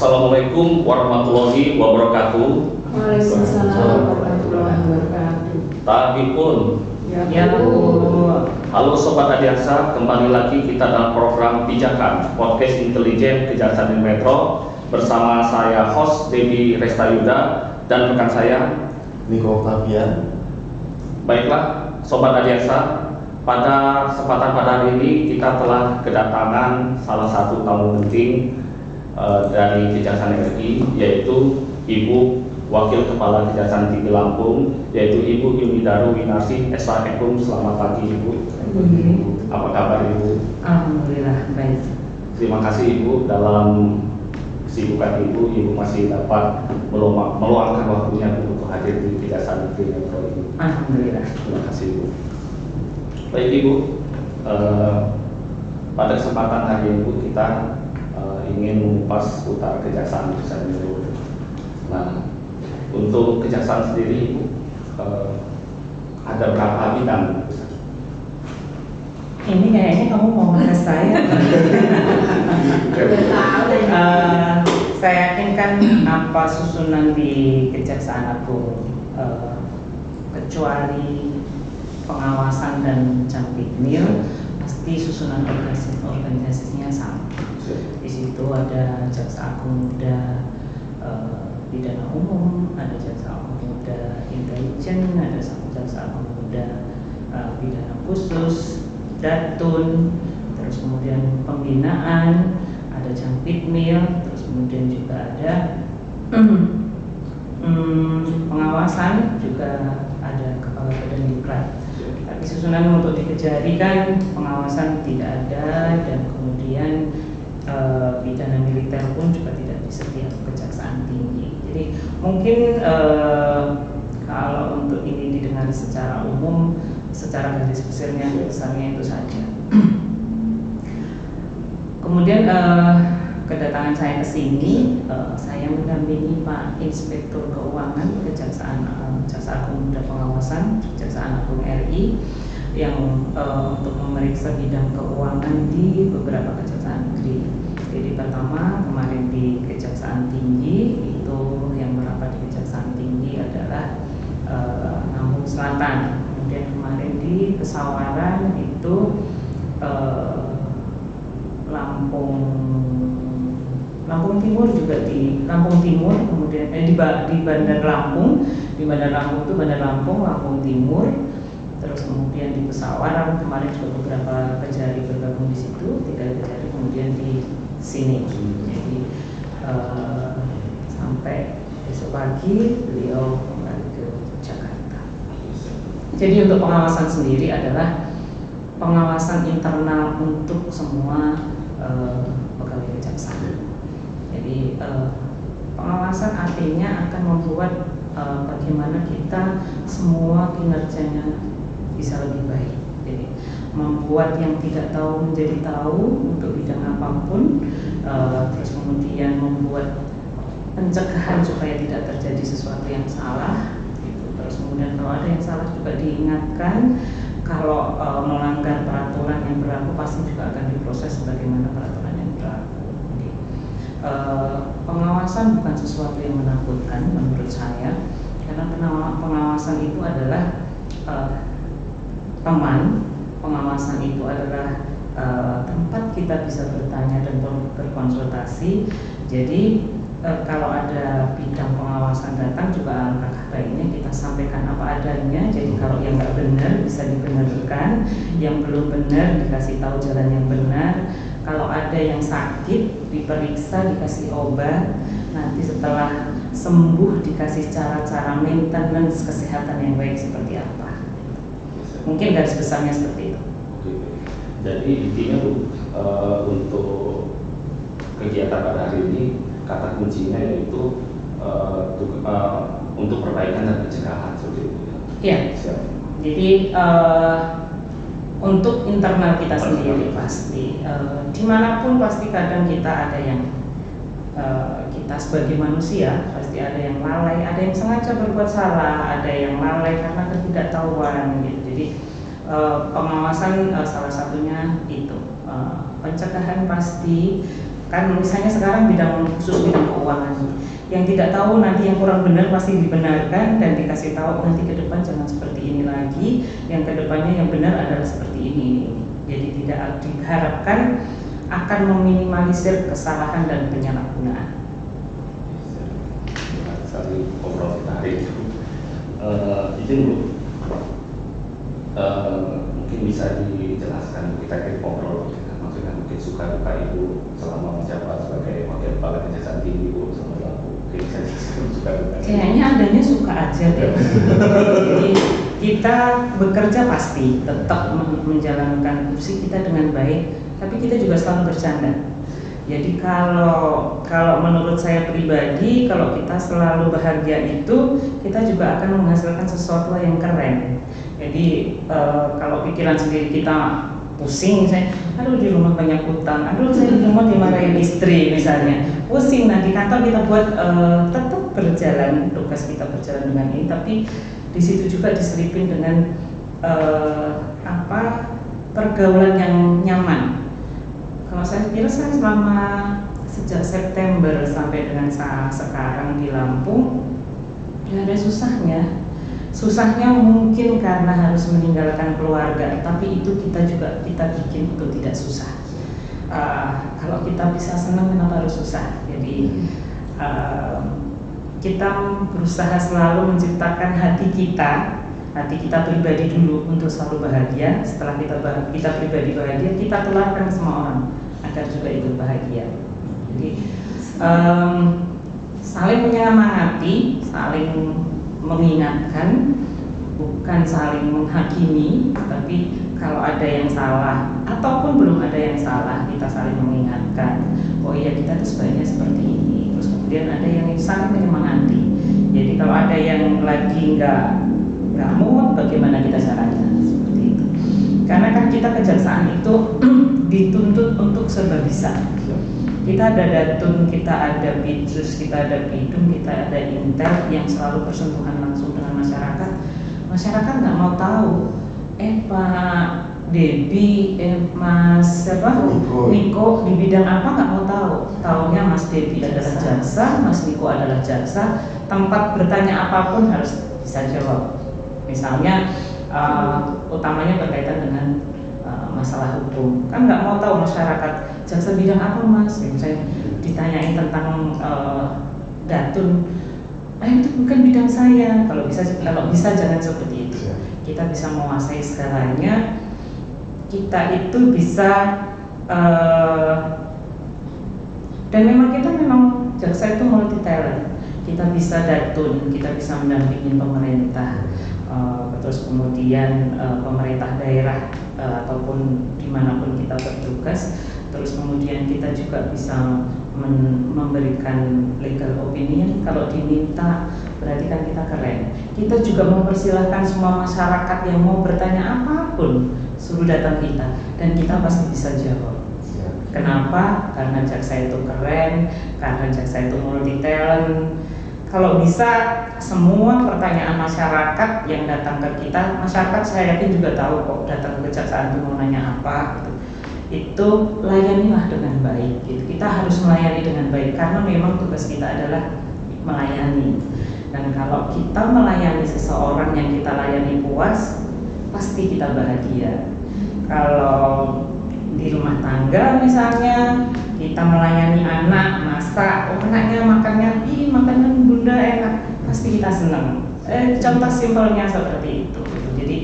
Assalamualaikum warahmatullahi wabarakatuh. Waalaikumsalam warahmatullahi wabarakatuh. Tahipun. Ya Bu. Halo Sobat Adiaksa, kembali lagi kita dalam program Pijakan Podcast Intelijen Kejaksaan Metro bersama saya host Devi Restayuda dan rekan saya Niko Octavian. Baiklah Sobat Adiaksa, pada kesempatan pada hari ini kita telah kedatangan salah satu tamu penting dari Kejaksaan RI, yaitu Ibu Wakil Kepala Kejaksaan Tinggi Lampung, yaitu Ibu Yumidaru Winarsi, SHM. Selamat pagi Ibu. Apa kabar Ibu? Alhamdulillah baik. Terima kasih Ibu, dalam kesibukan Ibu masih dapat meluangkan waktunya untuk hadir di Kejaksaan Tinggi Metro ini. Alhamdulillah. Terima kasih Ibu. Baik Ibu, pada kesempatan hari ini Ibu, kita ingin mengupas seputar Kejaksaan Metro. Nah, untuk Kejaksaan sendiri Ibu, ada berapa bidang? Ini kayaknya kamu mau ngetes saya. Saya yakin kan apa susunan di Kejaksaan Agung, kecuali pengawasan dan Jampitmil, pasti susunan organisasinya sama. Di situ ada Jaksa Agung Muda Pidana Umum, ada Jaksa Agung Muda Intelijen, ada Jaksa Agung Muda Pidana Khusus, Datun, terus kemudian pembinaan, ada Jampitmil, terus kemudian juga ada pengawasan, juga ada Kepala Badan Diklat. Tapi susunan untuk di Kejari kan pengawasan tidak ada, dan kemudian pidana militer pun juga tidak di setiap Kejaksaan Tinggi. Jadi mungkin kalau untuk ini didengar secara umum, secara garis besarnya itu saja. Kemudian kedatangan saya ke sini, saya mendampingi Pak Inspektur Keuangan Jaksa Agung Muda Pengawasan Kejaksaan Agung RI yang untuk memeriksa bidang keuangan di beberapa kejaksaan negeri. Jadi pertama kemarin di Kejaksaan Tinggi, itu yang merapat di Kejaksaan Tinggi adalah Lampung Selatan. Kemudian kemarin di Pesawaran itu Lampung Timur, juga di Lampung Timur, kemudian di Bandar Lampung. Di Bandar Lampung itu Bandar Lampung, Lampung Timur. Terus kemudian di Pesawaran kemarin juga beberapa Kejari bergabung di situ, 3 Kejari kemudian di sini. Jadi sampai besok pagi beliau kembali ke Jakarta. Jadi untuk pengawasan sendiri adalah pengawasan internal untuk semua pegawai kejaksaan. Jadi pengawasan artinya akan membuat bagaimana kita semua kinerjanya bisa lebih baik. Jadi membuat yang tidak tahu menjadi tahu untuk bidang apapun, terus kemudian membuat pencegahan supaya tidak terjadi sesuatu yang salah gitu. Terus kemudian kalau ada yang salah juga diingatkan, kalau melanggar peraturan yang berlaku pasti juga akan diproses sebagaimana peraturan yang berlaku. Jadi, pengawasan bukan sesuatu yang menakutkan menurut saya, karena pengawasan itu adalah teman. Pengawasan itu adalah tempat kita bisa bertanya dan berkonsultasi. Jadi kalau ada bidang pengawasan datang juga alangkah baiknya kita sampaikan apa adanya. Jadi kalau yang nggak benar bisa dibenarkan, yang belum benar dikasih tahu jalan yang benar. Kalau ada yang sakit diperiksa, dikasih obat, nanti setelah sembuh dikasih cara-cara maintenance kesehatan yang baik seperti apa. Mungkin garis besarnya seperti itu. Jadi intinya Bu, untuk kegiatan pada hari ini kata kuncinya yaitu untuk perbaikan dan pencegahan seperti itu. Iya. Jadi untuk internal kita sendiri pasti, dimanapun pasti kadang kita ada yang kita sebagai manusia pasti ada yang lalai, ada yang sengaja berbuat salah, ada yang lalai karena ketidaktahuan gitu. Jadi pengawasan salah satunya itu, pencegahan pasti, Kan misalnya sekarang bidang khusus bidang keuangan, yang tidak tahu nanti yang kurang benar pasti dibenarkan dan dikasih tahu nanti ke depan jangan seperti ini lagi, yang ke depannya yang benar adalah seperti ini. Jadi tidak diharapkan akan meminimalisir kesalahan dan penyalahgunaan. Sekali ngobrol kita hari itu. Izin Bu, mungkin bisa dijelaskan kita ngobrol, maksudnya mungkin suka duka Ibu selama menjabat sebagai wakil kepala Kejaksaan Tinggi Bu, sama Bu. Suka duka. Kayaknya adanya suka aja deh. Jadi kita bekerja pasti tetap menjalankan fungsi kita dengan baik, tapi kita juga selalu bercanda. Jadi kalau menurut saya pribadi, kalau kita selalu bahagia itu, kita juga akan menghasilkan sesuatu yang keren. Jadi kalau pikiran sendiri kita pusing, misalnya, aduh di rumah banyak utang, aduh saya di rumah dimarahin istri misalnya, pusing. Nah di kantor kita buat tetap berjalan, tugas kita berjalan dengan ini, tapi di situ juga diselipin dengan pergaulan yang nyaman. Kalau saya kira saya selama sejak September sampai dengan sekarang di Lampung tidak ada susahnya. Susahnya mungkin karena harus meninggalkan keluarga, tapi itu kita bikin untuk tidak susah. Kalau kita bisa senang, kenapa harus susah? Jadi kita berusaha selalu menciptakan hati kita pribadi dulu untuk selalu bahagia. Setelah kita pribadi bahagia, kita tularkan ke semua orang agar juga ikut bahagia. Jadi saling menyemangati, saling mengingatkan, bukan saling menghakimi, tapi kalau ada yang salah ataupun belum ada yang salah, kita saling mengingatkan. Oh iya, kita tuh sebaiknya seperti ini. Terus kemudian ada yang saling menyemangati. Jadi kalau ada yang lagi nggak mood, bagaimana kita caranya seperti itu. Karena kan kita kejaksaan itu dituntut untuk serba bisa. Kita ada datun, kita ada bidsus, kita ada bidung, kita ada intel yang selalu bersentuhan langsung dengan masyarakat. Masyarakat nggak mau tahu, Pak Debi, Mas Niko di bidang apa, nggak mau tahu. Taunya Mas Debi adalah jaksa, Mas Niko adalah jaksa. Tempat bertanya apapun harus bisa jawab. Misalnya utamanya berkaitan dengan masalah hukum, kan nggak mau tahu masyarakat jaksa bidang apa Mas, misalnya ditanyain tentang datun, itu bukan bidang saya. Kalau bisa jangan seperti itu. Kita bisa menguasai segalanya, kita itu bisa dan memang jaksa itu multi talent. Kita bisa datun, kita bisa mendampingi pemerintah, terus kemudian pemerintah daerah ataupun dimanapun kita bertugas. Terus kemudian kita juga bisa memberikan legal opinion. Kalau diminta berarti kan kita keren. Kita juga mempersilahkan semua masyarakat yang mau bertanya apapun suruh datang kita, dan kita pasti bisa jawab. Kenapa? Karena jaksa itu keren, karena jaksa itu multi talent. Kalau bisa semua pertanyaan masyarakat yang datang ke kita, masyarakat saya yakin juga tahu kok datang ke kejaksaan itu mau nanya apa gitu. Itu layanilah dengan baik gitu. Kita harus melayani dengan baik karena memang tugas kita adalah melayani. Dan kalau kita melayani seseorang yang kita layani puas, pasti kita bahagia. Kalau di rumah tangga misalnya kita melayani anak, masak, anaknya makannya, makanan bunda enak, pasti kita senang. Contoh simpelnya seperti itu. Jadi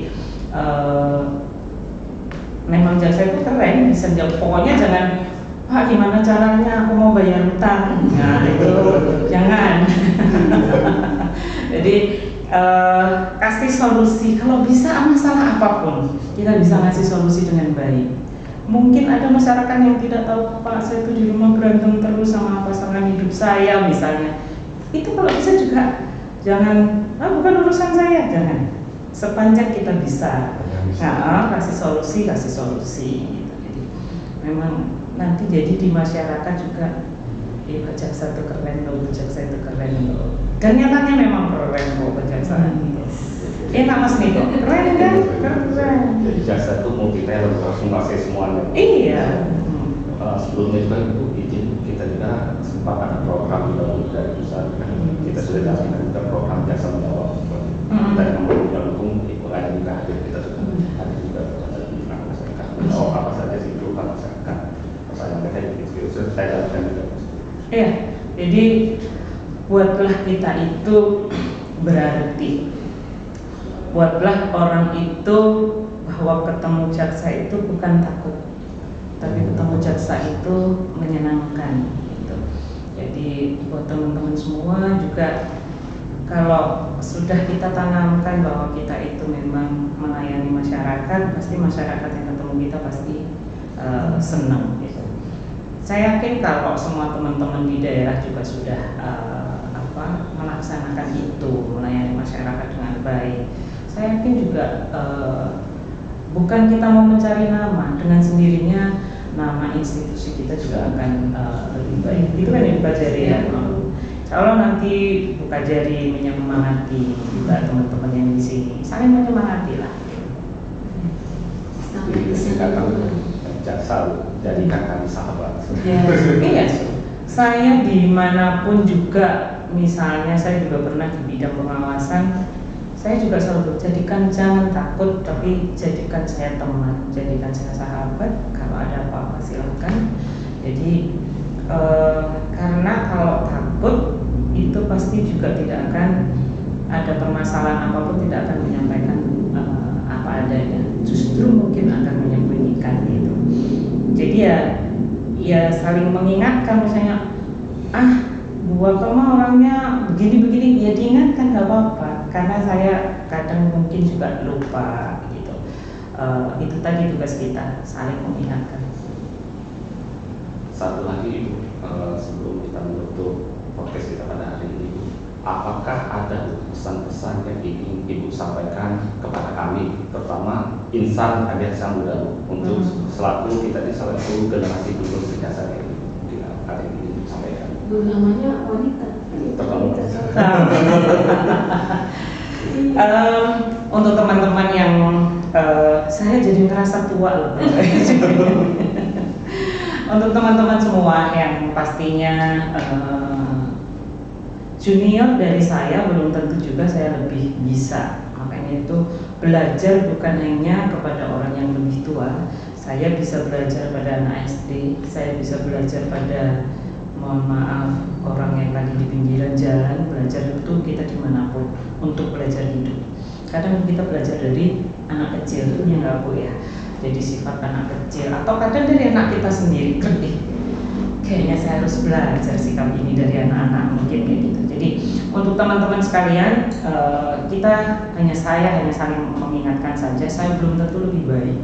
memang jaksa itu keren, bisa jawab. Pokoknya jangan, Pak gimana caranya aku mau bayar utang. Nah itu jangan. Jadi kasih solusi. Kalau bisa masalah apapun, kita bisa ngasih solusi dengan baik. Mungkin ada masyarakat yang tidak tahu, Pak saya tuh di rumah berantem terus sama pasangan hidup saya misalnya. Itu kalau bisa juga jangan, bukan urusan saya, jangan. Sepanjang kita bisa, kasih solusi gitu. Jadi memang nanti jadi di masyarakat juga, Pak jaksa itu keren loh, jaksa itu keren loh. Dan nyatanya memang keren loh kejaksaan itu. Enak Mas Niko, keren kan? Keren. Jadi jaksa itu multi talent, harus menguasai semuanya. Iya. sebelumnya juga Ibu izin kita juga sempat ada program dari pusat, kita sudah jalankan juga program jasa menjawab. Dari nomor pendukung Ibu lain juga hadir, kita sudah hadir juga di masyarakat. Menjawab apa saja sih itu masyarakat. Pertanyaan mereka itu saya jalankan juga. Iya, jadi buatlah kita itu berarti, buatlah orang itu bahwa ketemu jaksa itu bukan takut, tapi ketemu jaksa itu menyenangkan gitu. Jadi buat teman-teman semua juga, kalau sudah kita tanamkan bahwa kita itu memang melayani masyarakat, pasti masyarakat yang ketemu kita pasti senang gitu. Saya yakin kalau semua teman-teman di daerah juga sudah melaksanakan itu, melayani masyarakat dengan baik. Saya yakin juga bukan kita mau mencari nama, dengan sendirinya nama institusi kita juga akan lebih baik. Itu kan yang dipelajari ya. Kalau nanti Bu Kajari menyemangati juga teman-teman yang di sini, saling menyemangati lah. Singkatan jaksa jadikan kami sahabat. Ya, iya. Saya dimanapun juga, misalnya saya juga pernah di bidang pengawasan, saya juga selalu jadikan jangan takut, tapi jadikan saya teman, jadikan saya sahabat. Kalau ada apa-apa silakan. Jadi karena kalau takut itu pasti juga tidak akan ada permasalahan apapun, tidak akan menyampaikan apa adanya, justru mungkin akan menyembunyikan gitu. Jadi ya saling mengingatkan, misalnya Bu Akal mah orangnya begini-begini, ya diingatkan nggak apa-apa, karena saya kadang mungkin juga lupa gitu. Itu tadi tugas kita, saling mengingatkan. Satu lagi Ibu, sebelum kita menutup podcast kita pada hari ini, apakah ada pesan-pesan yang ingin Ibu sampaikan kepada kami, terutama insan Adiaksa Muda, untuk selaku kita di selaku generasi penerus jasa ini, mungkin ada yang ingin disampaikan? Namanya wanita. Untuk teman-teman yang saya jadi ngerasa tua loh. Untuk teman-teman semua yang pastinya junior dari saya, belum tentu juga saya lebih bisa. Makanya itu belajar bukan hanya kepada orang yang lebih tua. Saya bisa belajar pada anak SD, saya bisa belajar pada, mohon maaf, orang yang tadi di pinggiran jalan. Belajar itu kita dimanapun untuk belajar hidup. Kadang kita belajar dari anak kecil, ya nggak Bu ya. Jadi sifat anak kecil, atau kadang dari anak kita sendiri, kayaknya saya harus belajar sikap ini dari anak-anak, mungkin kayak gitu. Jadi untuk teman-teman sekalian, saya hanya saling mengingatkan saja. Saya belum tentu lebih baik.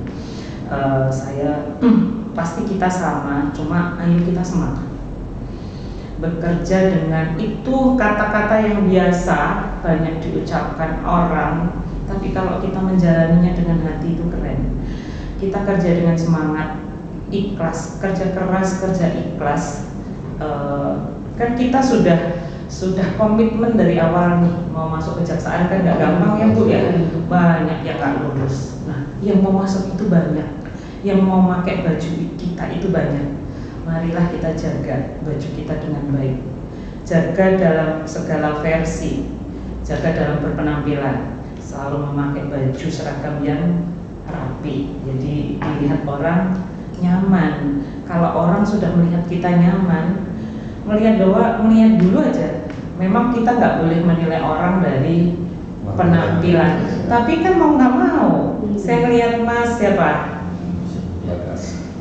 Saya pasti kita sama, cuma ayo kita semangat bekerja dengan itu kata-kata yang biasa banyak diucapkan orang, tapi kalau kita menjalaninya dengan hati itu keren. Kita kerja dengan semangat, ikhlas, kerja keras, kerja ikhlas. Kan kita sudah komitmen dari awal nih, mau masuk kejaksaan kan nggak gampang ya Bu ya, banyak yang nggak lulus. Nah, yang mau masuk itu banyak, yang mau pakai baju kita itu banyak. Marilah kita jaga baju kita dengan baik, jaga dalam segala versi, jaga dalam berpenampilan, selalu memakai baju seragam yang rapi, jadi dilihat orang nyaman. Kalau orang sudah melihat kita nyaman, melihat dulu aja. Memang kita nggak boleh menilai orang dari penampilan, tapi kan mau nggak mau, saya lihat Mas siapa?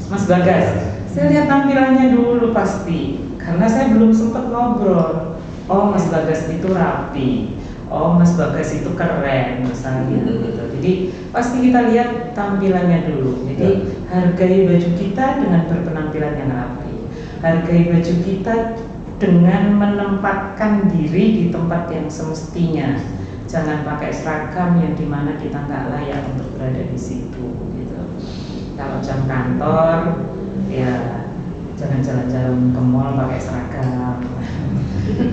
Mas Bagas. Saya lihat tampilannya dulu pasti, karena saya belum sempat ngobrol. Oh, Mas Bagas itu rapi. Oh, Mas Bagas itu keren misalnya gitu. Jadi pasti kita lihat tampilannya dulu. Jadi hargai baju kita dengan berpenampilan yang rapi. Hargai baju kita dengan menempatkan diri di tempat yang semestinya. Jangan pakai seragam yang dimana kita nggak layak untuk berada di situ gitu. Kalau jam kantor, ya jangan jalan-jalan ke mall pakai seragam.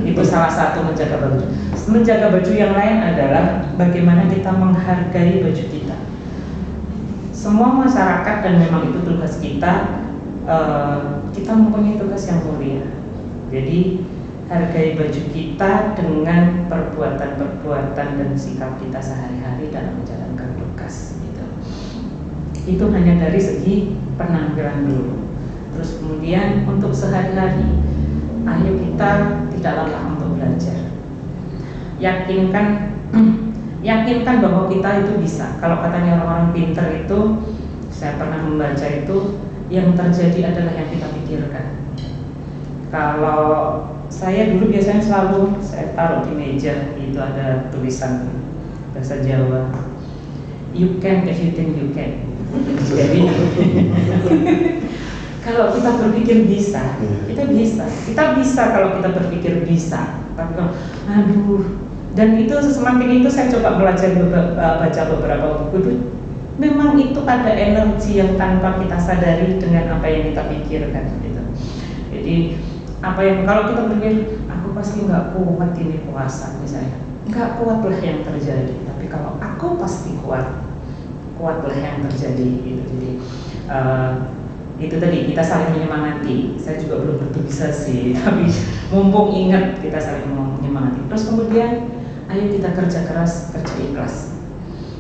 Itu salah satu menjaga baju. Menjaga baju yang lain adalah bagaimana kita menghargai baju kita. Semua masyarakat, dan memang itu tugas kita, kita mempunyai tugas yang mulia. Jadi hargai baju kita dengan perbuatan-perbuatan dan sikap kita sehari-hari dalam menjalankan tugas gitu. Itu hanya dari segi penampilan dulu. Terus kemudian untuk sehari-hari, ayo kita tidak lelah untuk belajar. Yakinkan bahwa kita itu bisa. Kalau katanya orang-orang pinter itu, saya pernah membaca itu, yang terjadi adalah yang kita pikirkan. Kalau saya dulu biasanya selalu saya taruh di meja itu ada tulisan bahasa Jawa, you can if you think you can. Jadi kalau kita berpikir bisa, kita bisa. Kita bisa kalau kita berpikir bisa. Tapi kalau aduh, dan itu semakin itu saya coba belajar baca beberapa buku itu, memang itu ada energi yang tanpa kita sadari dengan apa yang kita pikirkan gitu. Jadi apa yang kalau kita berpikir aku pasti nggak kuat ini puasa misalnya, nggak kuatlah yang terjadi. Tapi kalau aku pasti kuatlah yang terjadi gitu. Jadi itu tadi kita saling menyemangati. Saya juga belum tentu bisa sih, tapi mumpung ingat kita saling menyemangati. Terus kemudian ayo kita kerja keras, kerja ikhlas.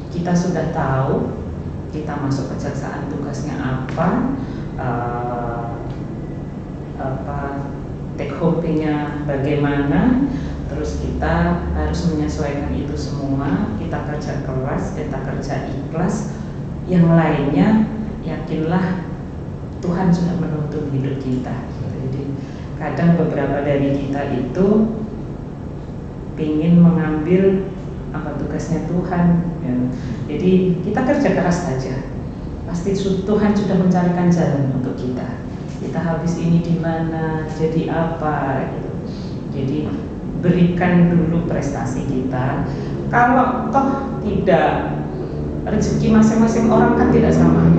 Kita sudah tahu kita masuk kejaksaan tugasnya apa take home pay-nya bagaimana, terus kita harus menyesuaikan itu semua. Kita kerja keras, kita kerja ikhlas. Yang lainnya yakinlah Tuhan sudah menuntun hidup kita. Jadi kadang beberapa dari kita itu ingin mengambil apa tugasnya Tuhan ya. Jadi kita kerja keras saja, pasti Tuhan sudah mencarikan jalan untuk kita. Kita habis ini di mana, jadi apa gitu. Jadi berikan dulu prestasi kita. Kalau toh tidak, rezeki masing-masing orang kan tidak sama.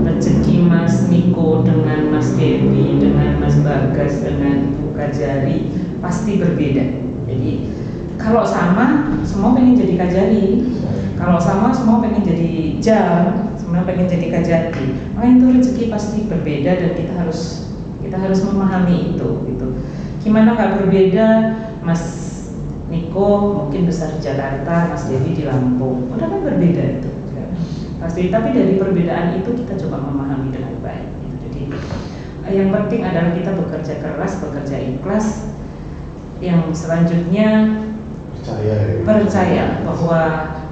Rezeki Mas Niko dengan Mas Devi, dengan Mas Bagas, dengan Bu Kajari pasti berbeda. Jadi kalau sama, semua pengen jadi Kajari. Kalau sama, semua pengen jadi Jal, semua pengen jadi Kajati. Maka itu rezeki pasti berbeda dan kita harus memahami itu. Gitu. Gimana nggak berbeda, Mas Niko mungkin besar di Jakarta, Mas Devi di Lampung. Udah kan berbeda itu. Pasti, tapi dari perbedaan itu kita coba memahami dengan baik. Gitu. Jadi yang penting adalah kita bekerja keras, bekerja ikhlas. Yang selanjutnya percaya bahwa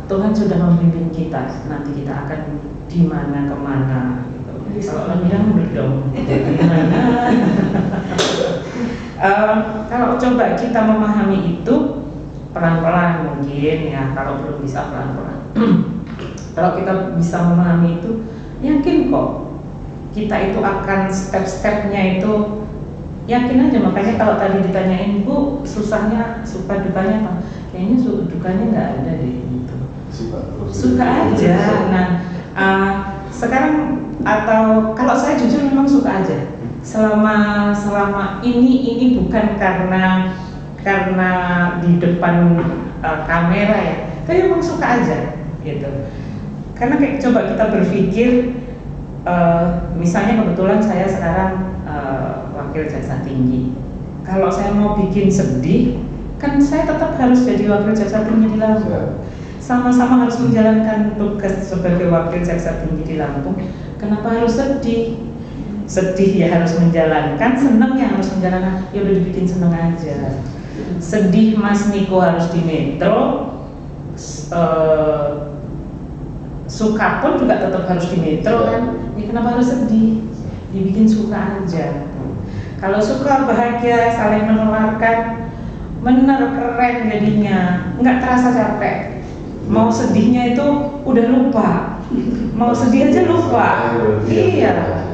Tuhan sudah membimbing kita. Nanti kita akan di mana kemana. Gitu. Kalau bilang dong, gimana? Kalau coba kita memahami itu pelan-pelan mungkin ya. Kalau belum bisa pelan-pelan. Kalau kita bisa memahami itu, yakin kok kita itu akan step-stepnya itu yakin aja. Makanya kalau tadi ditanyain, Bu, susahnya, suka dukanya apa? Kayaknya dukanya nggak ada deh gitu. Suka aja. Nah, sekarang atau kalau saya jujur memang suka aja. Selama ini bukan karena di depan kamera ya, tapi memang suka aja gitu. Karena coba kita berpikir, misalnya kebetulan saya sekarang wakil jaksa tinggi. Kalau saya mau bikin sedih, kan saya tetap harus jadi wakil jaksa tinggi di Lampung. Sama-sama harus menjalankan tugas sebagai wakil jaksa tinggi di Lampung. Kenapa harus sedih? Sedih ya harus menjalankan, seneng ya harus menjalankan. Ya udah dibikin seneng aja. Sedih Mas Niko harus di Metro. Suka pun juga tetap harus di Metro kan. Ya kenapa harus sedih? Dibikin suka aja. Kalau suka bahagia saling menularkan, bener keren jadinya, nggak terasa capek. Mau sedihnya itu udah lupa, mau sedih aja lupa. Iya,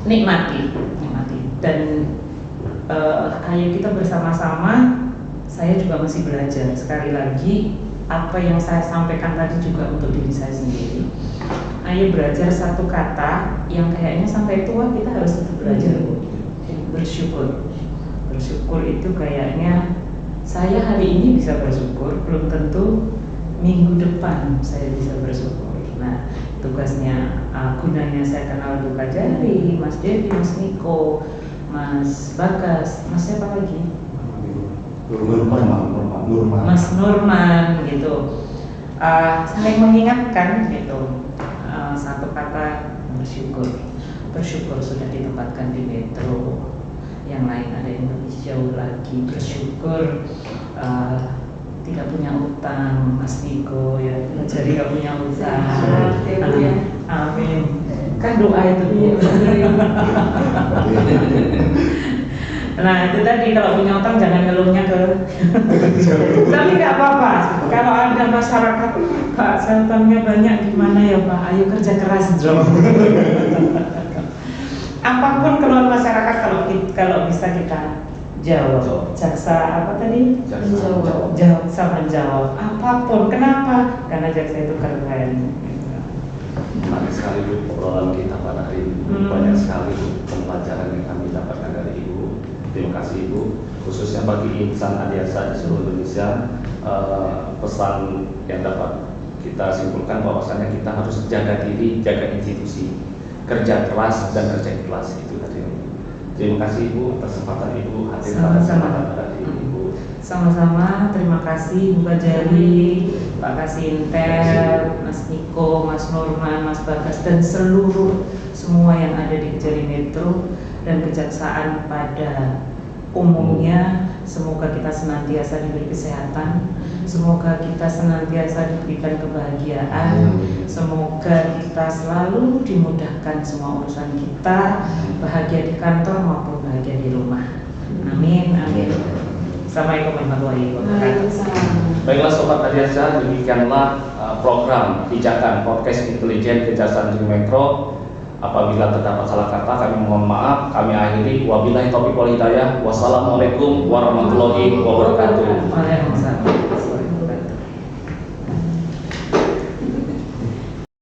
nikmati. Dan ayo kita bersama-sama. Saya juga masih belajar. Sekali lagi, apa yang saya sampaikan tadi juga untuk diri saya sendiri. Ayo belajar satu kata yang kayaknya sampai tua kita harus tetap belajar. Bersyukur itu kayaknya saya hari ini bisa bersyukur, belum tentu minggu depan saya bisa bersyukur. Nah, tugasnya gunanya saya kenal Bu Kajari, Mas Dedi, Mas Niko, Mas Bagas, Mas siapa lagi? Nurman. Mas Nurman gitu. Saling mengingatkan gitu. Satu kata bersyukur sudah ditempatkan di Metro. Yang lain ada yang lebih jauh lagi, bersyukur tidak punya utang, Mas Niko ya, jadi nggak punya utang. Amin. Kan doa itu. Nah itu tadi, kalau punya utang jangan ngeluhnya ke. Tapi nggak apa-apa. Kalau ada masyarakat, Pak saya utangnya banyak gimana ya Pak? Ayo kerja keras dong. Apapun keluhan masyarakat kalau bisa kita jawab. Jaksa apa tadi? Jaksa menjawab apapun. Kenapa? Karena jaksa itu keren. Banyak sekali Bu obrolan kita pada hari ini. Banyak sekali Bu pembelajaran yang kami dapatkan dari Ibu. Terima kasih Ibu. Khususnya bagi insan Adiaksa di seluruh Indonesia, pesan yang dapat kita simpulkan bahwasanya kita harus jaga diri, jaga institusi, kerja keras dan kerja ikhlas, itu tadi. Terima kasih Ibu atas kesempatan Ibu hadir pada kesempatan pada hari ini Ibu. Sama-sama, terima kasih Bu Kajari, Pak Kasintel, Mas Niko, Mas Nurman, Mas Bagas dan seluruh semua yang ada di Kejari Metro dan kejaksaan pada umumnya. Semoga kita senantiasa diberi kesehatan, semoga kita senantiasa diberikan kebahagiaan, semoga kita selalu dimudahkan semua urusan kita, bahagia di kantor maupun bahagia di rumah. Amin, amin. Assalamualaikum warahmatullahi wabarakatuh. Baiklah Sobat Adiaksa, demikianlah program pijakan podcast intelijen Kejaksaan Negeri Metro. Apabila terdapat salah kata, kami mohon maaf. Kami akhiri. Wabillahi taufiq wal hidayah. Wassalamualaikum warahmatullahi wabarakatuh. Waalaikumsalam.